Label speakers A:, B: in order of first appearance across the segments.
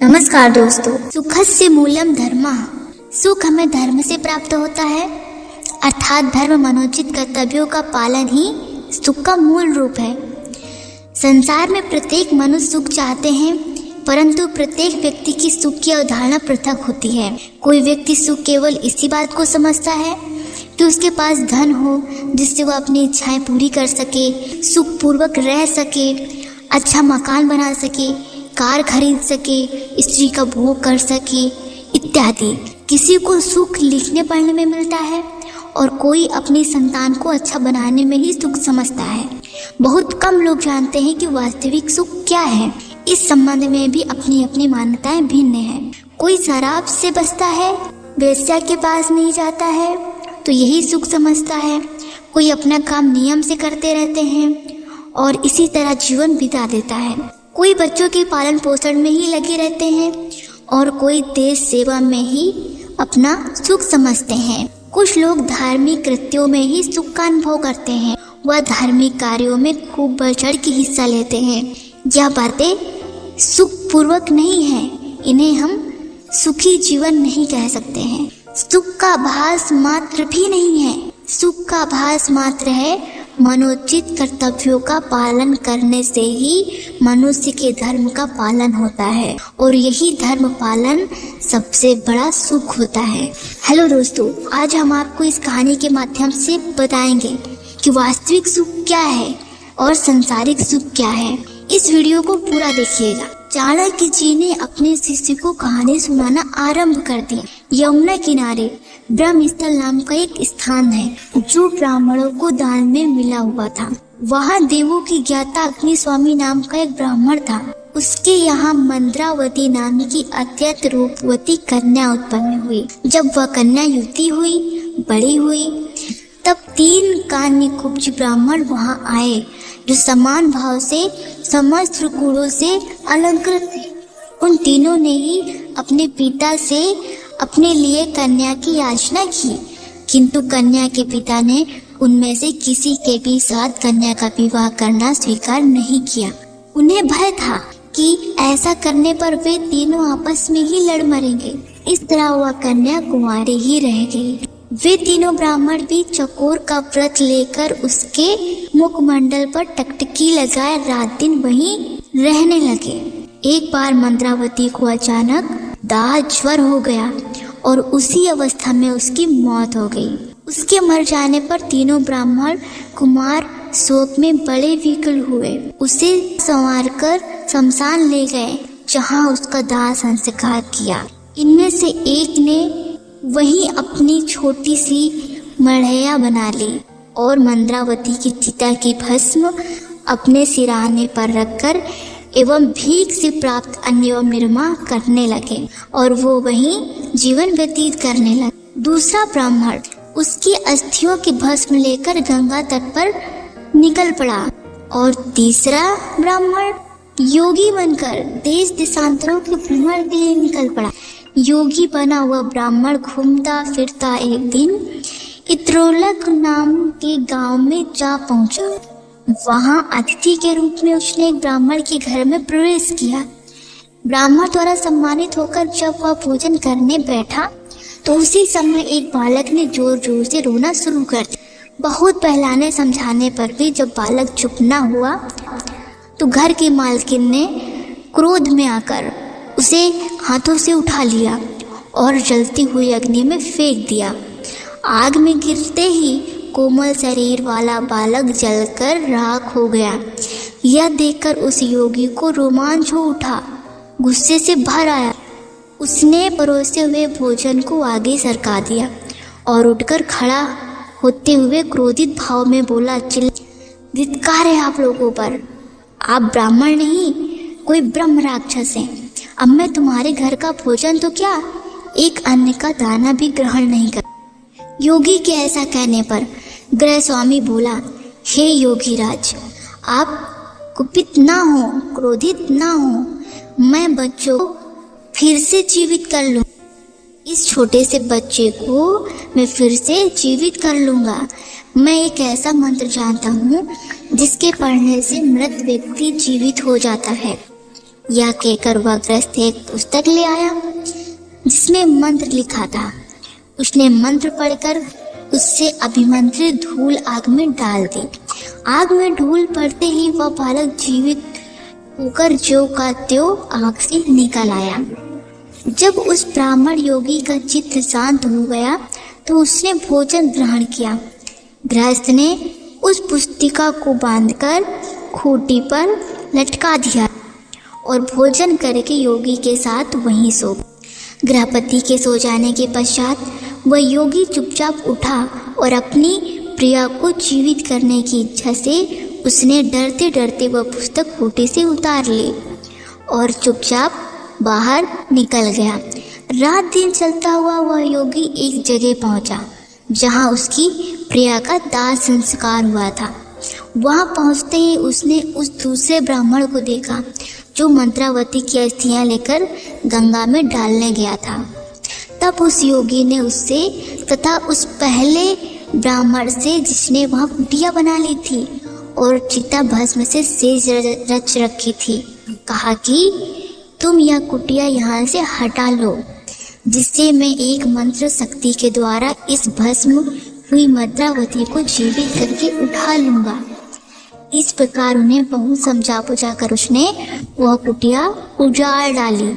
A: नमस्कार दोस्तों। सुखस्य मूलम धर्मः, सुख हमें धर्म से प्राप्त होता है, अर्थात धर्म मनोचित कर्तव्यों का पालन ही सुख का मूल रूप है। संसार में प्रत्येक मनुष्य सुख चाहते हैं, परंतु प्रत्येक व्यक्ति की सुख की अवधारणा पृथक होती है। कोई व्यक्ति सुख केवल इसी बात को समझता है कि उसके पास धन हो जिससे वह अपनी इच्छाएं पूरी कर सके, सुख पूर्वक रह सके, अच्छा मकान बना सके, कार खरीद सके, स्त्री का भोग कर सके इत्यादि। किसी को सुख लिखने पढ़ने में मिलता है और कोई अपनी संतान को अच्छा बनाने में ही सुख समझता है। बहुत कम लोग जानते हैं कि वास्तविक सुख क्या है। इस संबंध में भी अपनी अपनी मान्यताएं भिन्न हैं। कोई शराब से बचता है, वेश्या के पास नहीं जाता है तो यही सुख समझता है। कोई अपना काम नियम से करते रहते हैं और इसी तरह जीवन बिता देता है। कोई बच्चों के पालन पोषण में ही लगे रहते हैं और कोई देश सेवा में ही अपना सुख समझते हैं। कुछ लोग धार्मिक कृत्यों में ही सुख का अनुभव करते हैं, वह धार्मिक कार्यों में खूब बढ़ चढ़ के हिस्सा लेते हैं। यह बातें सुख पूर्वक नहीं है, इन्हें हम सुखी जीवन नहीं कह सकते हैं। सुख का आभास मात्र भी नहीं है, सुख का आभास मात्र है मनोचित कर्तव्यों का पालन करने से ही मनुष्य के धर्म का पालन होता है और यही धर्म पालन सबसे बड़ा सुख होता है। हेलो दोस्तों, आज हम आपको इस कहानी के माध्यम से बताएंगे कि वास्तविक सुख क्या है और सांसारिक सुख क्या है। इस वीडियो को पूरा देखिएगा। चाणक्य जी ने अपने शिष्य को कहानी सुनाना आरंभ कर दी। यमुना किनारे ब्रह्मस्थल नाम का एक स्थान है जो ब्राह्मणों को दान में मिला हुआ था। वहाँ देवों की ज्ञाता अग्निस्वामी नाम का एक ब्राह्मण था। उसके यहाँ मंद्रावती नाम की अत्यंत रूपवती कन्या उत्पन्न हुई। जब वह कन्या युवती हुई, बड़ी हुई, तब 3 कान्यकुब्ज ब्राह्मण वहाँ आए जो समान भाव से समस्त कुलों से अलंकृत थे। उन तीनों ने ही अपने पिता से अपने लिए कन्या की याचना की, किंतु कन्या के पिता ने उनमें से किसी के भी साथ कन्या का विवाह करना स्वीकार नहीं किया। उन्हें भय था कि ऐसा करने पर वे तीनों आपस में ही लड़ मरेंगे। इस तरह वह कन्या कुंवारी ही रह गई। वे तीनों ब्राह्मण भी चकोर का व्रत लेकर उसके मुखमंडल पर टकटकी लगाए रात दिन वहीं रहने लगे। एक बार मंद्रावती को अचानक दाह ज्वर हो गया और उसी अवस्था में उसकी मौत हो गई। उसके मर जाने पर तीनों ब्राह्मण कुमार शोक में बड़े विकल हुए। उसे संवारकर शमशान ले गए जहां उसका दाह संस्कार किया। इनमें से एक ने वहीं अपनी छोटी सी मढ़ैया बना ली और मंद्रावती की चिता की भस्म अपने सिराने पर रखकर एवं भीख से प्राप्त अन्न एवं निर्वाह करने लगे और वो वहीं जीवन व्यतीत करने लगे। दूसरा ब्राह्मण उसकी अस्थियों की भस्म लेकर गंगा तट पर निकल पड़ा और तीसरा ब्राह्मण योगी बनकर देश देशांतरों के भ्रमण के लिए निकल पड़ा। योगी बना हुआ ब्राह्मण घूमता फिरता एक दिन इत्रोलक नाम के गांव में जा पहुंचा। वहां अतिथि के रूप में उसने एक ब्राह्मण के घर में प्रवेश किया। ब्राह्मण द्वारा सम्मानित होकर जब वह भोजन करने बैठा तो उसी समय एक बालक ने जोर जोर से रोना शुरू कर दिया। बहुत बहलाने समझाने पर भी जब बालक चुप न हुआ तो घर की मालकिन ने क्रोध में आकर उसे हाथों से उठा लिया और जलती हुई अग्नि में फेंक दिया। आग में गिरते ही कोमल शरीर वाला बालक जलकर राख हो गया। यह देखकर उस योगी को रोमांच हो उठा, गुस्से से भर आया। उसने परोसे हुए भोजन को आगे सरका दिया और उठकर खड़ा होते हुए क्रोधित भाव में बोला, धिक्कार है आप लोगों पर, आप ब्राह्मण नहीं कोई ब्रह्म राक्षस हैं। अब मैं तुम्हारे घर का भोजन तो क्या एक अन्न का दाना भी ग्रहण नहीं कर। योगी के ऐसा कहने पर गृह स्वामी बोला, हे योगी राज, आप कुपित ना हो, क्रोधित ना हो, मैं बच्चों को फिर से जीवित कर लूँ। इस छोटे से बच्चे को मैं फिर से जीवित कर लूँगा। मैं एक ऐसा मंत्र जानता हूँ जिसके पढ़ने से मृत व्यक्ति जीवित हो जाता है। यह कहकर वह गृहस्थ एक पुस्तक ले आया जिसमें मंत्र लिखा था। उसने मंत्र पढ़कर उससे अभिमंत्रित धूल आग में डाल दी। आग में धूल पड़ते ही वह बालक जीवित होकर ज्यों का त्यों आग से निकल आया। जब उस ब्राह्मण योगी का चित्त शांत हो गया तो उसने भोजन ग्रहण किया। गृहस्थ ने उस पुस्तिका को बांधकर खूंटी पर लटका दिया और भोजन करके योगी के साथ वहीं सो। गृहपति के सो जाने के पश्चात वह योगी चुपचाप उठा और अपनी प्रिया को जीवित करने की इच्छा से उसने डरते डरते वह पुस्तक खूंटी से उतार ली और चुपचाप बाहर निकल गया। रात दिन चलता हुआ वह योगी एक जगह पहुंचा जहां उसकी प्रिया का दाह संस्कार हुआ था। वहां पहुंचते ही उसने उस दूसरे ब्राह्मण को देखा जो मंत्रावती की अस्थियां लेकर गंगा में डालने गया था। तब उस योगी ने उससे तथा उस पहले ब्राह्मण से जिसने वहां कुटिया बना ली थी और चिता भस्म से सेज रच रखी थी कहा कि तुम यह कुटिया यहाँ से हटा लो, जिससे मैं एक मंत्र शक्ति के द्वारा इस भस्म हुई मंत्रावती को जीवित करके उठा लूंगा। इस प्रकार उन्हें बहुत समझा बुझा कर उसने वह कुटिया उजाड़ डाली।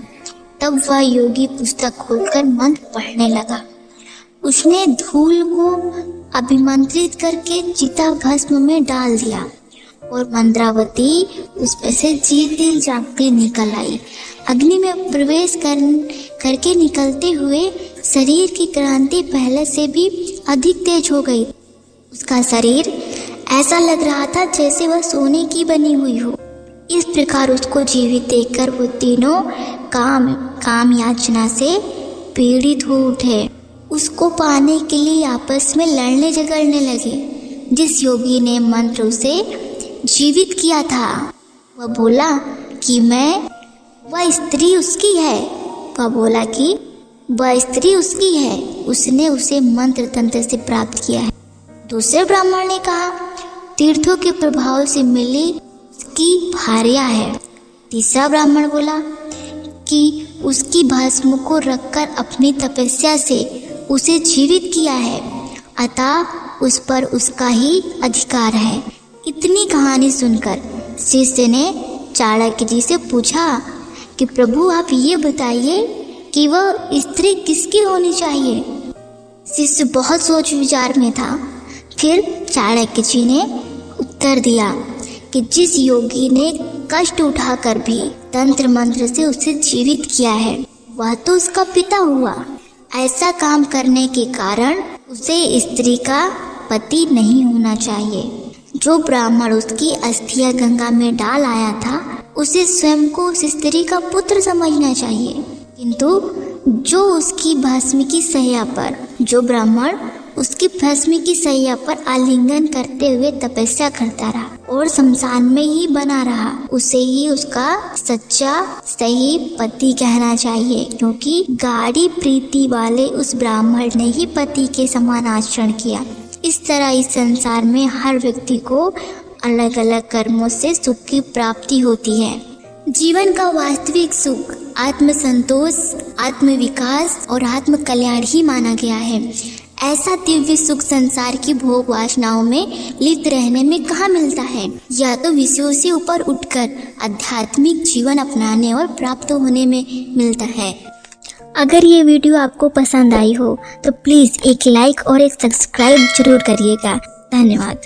A: तब वह योगी पुस्तक खोलकर मंत्र पढ़ने लगा। उसने धूल को अभिमंत्रित करके चिता भस्म में डाल दिया और मंत्रावती उसमें से जीती जागती निकल आई। अग्नि में प्रवेश करके निकलते हुए शरीर की क्रांति पहले से भी अधिक तेज हो गई। उसका शरीर ऐसा लग रहा था जैसे वह सोने की बनी हुई हो। इस प्रकार उसको जीवित देखकर वो तीनों काम याचना से पीड़ित हो उठे। उसको पाने के लिए आपस में लड़ने झगड़ने लगे। जिस योगी ने मंत्र उसे जीवित किया था वह बोला कि वह स्त्री उसकी है। वह बोला कि वह स्त्री उसकी है, उसने उसे मंत्र तंत्र से प्राप्त किया है। दूसरे ब्राह्मण ने कहा तीर्थों के प्रभाव से मिली उसकी भार्या है। तीसरा ब्राह्मण बोला कि उसकी भस्म को रखकर अपनी तपस्या से उसे जीवित किया है, अतः उस पर उसका ही अधिकार है। इतनी कहानी सुनकर शिष्य ने चाणक्य जी से पूछा कि प्रभु आप ये बताइए कि वह स्त्री किसकी होनी चाहिए। शिष्य बहुत सोच विचार में था। फिर चाणक्य जी ने उत्तर दिया कि जिस योगी ने कष्ट उठाकर भी तंत्र मंत्र से उसे जीवित किया है वह तो उसका पिता हुआ। ऐसा काम करने के कारण उसे स्त्री का पति नहीं होना चाहिए। जो ब्राह्मण उसकी अस्थियां गंगा में डाल आया था उसे स्वयं को उस स्त्री का पुत्र समझना चाहिए, किंतु जो उसकी भस्म की सैया पर उसकी भस्म की सैया पर आलिंगन करते हुए तपस्या करता रहा और शमशान में ही बना रहा, उसे ही उसका सच्चा सही पति कहना चाहिए, क्योंकि गाढ़ी प्रीति वाले उस ब्राह्मण ने ही पति के समान आचरण किया। इस तरह इस संसार में हर व्यक्ति को अलग अलग कर्मों से सुख की प्राप्ति होती है। जीवन का वास्तविक सुख आत्म संतोष, आत्म विकास और आत्म कल्याण ही माना गया है। ऐसा दिव्य सुख संसार की भोग वासनाओं में लिप्त रहने में कहाँ मिलता है। या तो विषयों से ऊपर उठकर आध्यात्मिक जीवन अपनाने और प्राप्त होने में मिलता है। अगर ये वीडियो आपको पसंद आई हो तो प्लीज़ एक लाइक और एक सब्सक्राइब जरूर करिएगा। धन्यवाद।